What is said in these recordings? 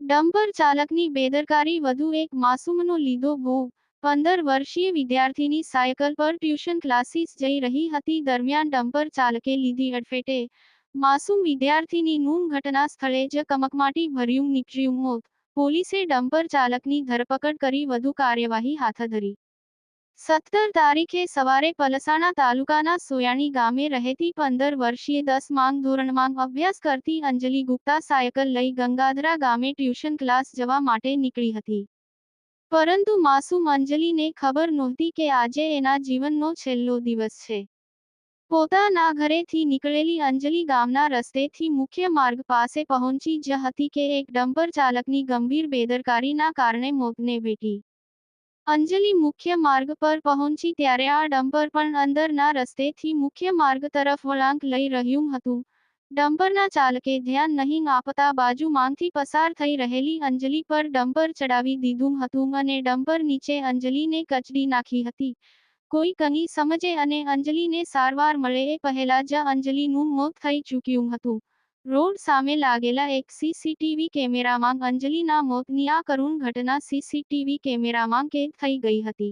Dumper ચાલકની બેદરકારી, વધુ એક માસૂમનો લીધો ભોગ। 15 વર્ષીય વિદ્યાર્થીની સાયકલ પર ટ્યુશન ક્લાસીસ જઈ રહી હતી, દરમિયાન ડમ્પર ચાલકે લીધી અડફેટે। માસૂમ વિદ્યાર્થીનીનું ઘટના સ્થળે જ કમકમાટી ભર્યું નીપજ્યું મોત। પોલીસે ડમ્પર ચાલકની ધરપકડ કરી વધુ કાર્યવાહી હાથ ધરી। 17 તારીખે સવારે પલસાણા તાલુકાના સોયાણી ગામે રહેતી 15 વર્ષીય 10મા ધોરણમાં અભ્યાસ કરતી અંજલિ ગુપ્તા સાયકલ લઈ ગંગાધરા ગામે ટ્યુશન ક્લાસ જવા માટે નીકળી હતી। પરંતુ માસૂમ અંજલિને ખબર નહોતી કે આજે એના જીવનનો છેલ્લો દિવસ છે। પોતાના ઘરેથી નીકળેલી અંજલિ ગામના રસ્તેથી મુખ્ય માર્ગ પાસે પહોંચી જ હતી કે એક ડમ્પર ચાલકની ગંભીર બેદરકારીના કારણે મોતને ભેટી। અંજલિ મુખ્ય માર્ગ પર પહોંચી ત્યારે આ ડમ્પર પણ અંદરના રસ્તેથી મુખ્ય માર્ગ તરફ વળાંક લઈ રહ્યું હતું। ડમ્પરના ચાલકે ધ્યાન નહીં આપતા બાજુમાંથી પસાર થઈ રહેલી અંજલિ પર ડમ્પર ચડાવી દીધું હતું અને ડમ્પર નીચે અંજલિને કચડી નાખી હતી। કોઈ કંઈ સમજે અને અંજલિને સારવાર મળે એ પહેલા જ અંજલિનું મોત થઈ ચૂક્યું હતું। રોડ સામે લાગેલા એક સીસીટીવી કેમેરામાં અંજલિના મોતની આ કરુણ ઘટના સીસીટીવી કેમેરામાં કેદ થઈ ગઈ હતી।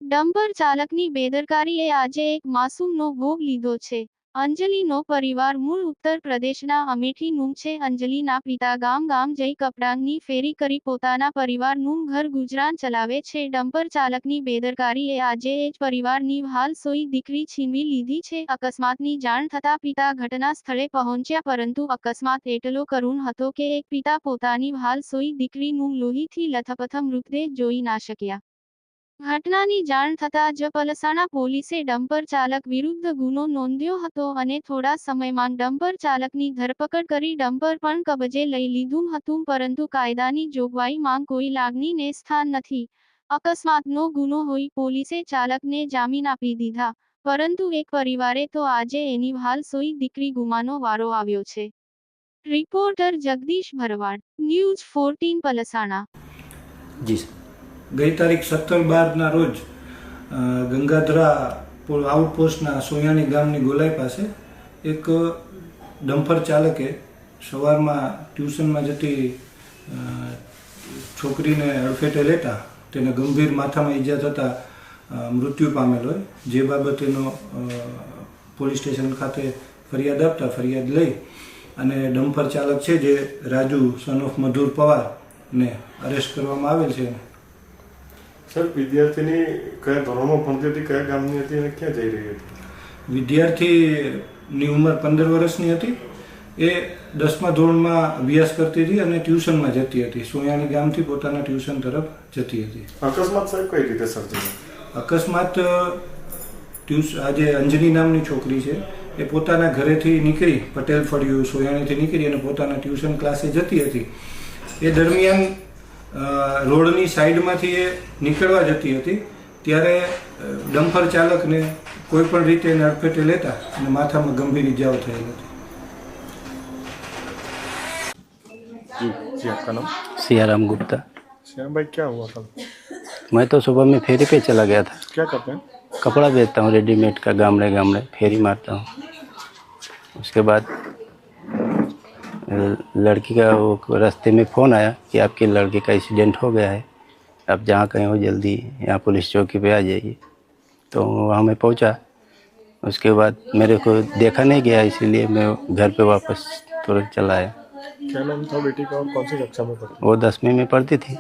ડમ્પર ચાલકની બેદરકારીએ આજે એક માસૂમનો ભોગ લીધો છે। અંજલિનો પરિવાર મૂળ ઉત્તર પ્રદેશના અમેઠીનું છે। અંજલિના પિતા ગામ જઈ કપડાંની ફેરી કરી પોતાના પરિવારનું ઘર ગુજરાન ચલાવે છે। ડમ્પર ચાલકની બેદરકારીએ આજે એ જ પરિવારની વહાલસોઈ દીકરી છીનવી લીધી છે। અકસ્માતની જાણ થતાં પિતા ઘટના સ્થળે પહોંચ્યા, પરંતુ અકસ્માત એટલો કરુણ હતો કે એક પિતા પોતાની વહાલસોઈ દીકરીનું લોહીથી લથપથ મૃતદેહ જોઈ ના શક્યા। ઘટનાની જાણ થતાં જ પલસાણા પોલીસે ડમ્પર ચાલક વિરુદ્ધ ગુનો નોંધ્યો હતો અને થોડા સમયમાં ડમ્પર ચાલકની ધરપકડ કરી ડમ્પર પણ કબજે લઈ લીધું હતું, પરંતુ કાયદાની જોગવાઈમાં કોઈ લાગણીને સ્થાન નથી। અકસ્માતનો ગુનો હોઈ પોલીસે ચાલકને જામીન આપી દીધા, પરંતુ એક પરિવારે તો આજે એની વહાલસોઈ દીકરી ગુમાવવાનો વારો આવ્યો છે। રિપોર્ટર જગદીશ ભરવાડ, ન્યૂઝ 14 પલસાણા। જી સર, ગઈ તારીખ 17/12ના રોજ ગંગાધરા આઉટપોસ્ટના સોયાણી ગામની ગોલાઈ પાસે એક ડમ્પર ચાલકે સવારમાં ટ્યુશનમાં જતી છોકરીને અડફેટે લેતા તેને ગંભીર માથામાં ઈજા થતાં મૃત્યુ પામેલ હોય, જે બાબતેનો પોલીસ સ્ટેશન ખાતે ફરિયાદ આપતા ફરિયાદ લઈ અને ડમ્પર ચાલક છે જે રાજુ સન ઓફ મધુર પવારને અરેસ્ટ કરવામાં આવેલ છે। સર, વિદ્યાર્થીની કયા ધોરણમાં ભણતી હતી, કયા ગામની હતી અને ક્યાં જઈ રહી હતી? વિદ્યાર્થીની ઉંમર 15 વર્ષની હતી। એ 10મા ધોરણમાં અભ્યાસ કરતી હતી અને ટ્યુશનમાં જતી હતી। સોયાણી ગામથી પોતાના ટ્યુશન તરફ જતી હતી। અકસ્માત સાહેબ કઈ રીતે સર્જાયો? અકસ્માત આજે અંજની નામની છોકરી છે, એ પોતાના ઘરેથી નીકળી પટેલ ફળિયું સોયાણીથી નીકળી અને પોતાના ટ્યુશન ક્લાસે જતી હતી। એ દરમિયાન રોડની સાઈડમાંથી એ નીકળવા જતી હતી ત્યારે ડમ્પર ચાલકને કોઈ પણ રીતે એને અડફેટે લેતા અને માથામાં ગંભીર ઈજાઓ થયેલ હતી। जी, आपका नाम? सियाराम गुप्ता। श्याम भाई, क्या हुआ था? मैं तो सुबह में फेरी पे चला गया था। क्या करते हैं? कपड़ा बेचता हूँ रेडीमेड का, गामड़े फेरी मारता हूँ। उसके बाद लड़की का वो रास्ते में फ़ोन आया कि आपके लड़के का एक्सीडेंट हो गया है, आप जहाँ कहीं हो जल्दी यहाँ पुलिस चौकी पे आ जाइए। तो वहाँ मैं पहुँचा। उसके बाद मेरे को देखा नहीं गया, इसीलिए मैं घर पे वापस तुरंत चला आया। क्या नाम था बेटी का और कौन सी कक्षा में पढ़ती? वो 10वीं में पढ़ती थी,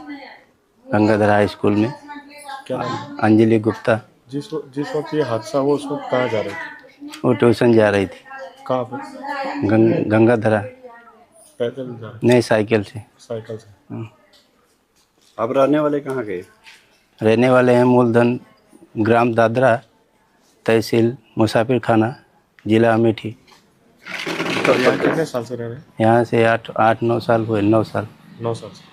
गंगाधरा हाई स्कूल में। क्या नाम? अंजलि गुप्ता। जिस वक्त ये हादसा हुआ उस वक्त कहाँ जा रही थी? वो ट्यूशन जा रही थी। कहाँ पे? गंगाधरा। पैदल जा रही? नहीं, साइकिल से। साइकिल से। आप रहने वाले कहाँ गए? रहने वाले हैं मूलधन, ग्राम दादरा, तहसील मुसाफिर खाना, जिला अमेठी। तो यहाँ कितने साल से रह रहे हैं? यहाँ से 8-9 साल हुए। 9 साल। 9 साल से।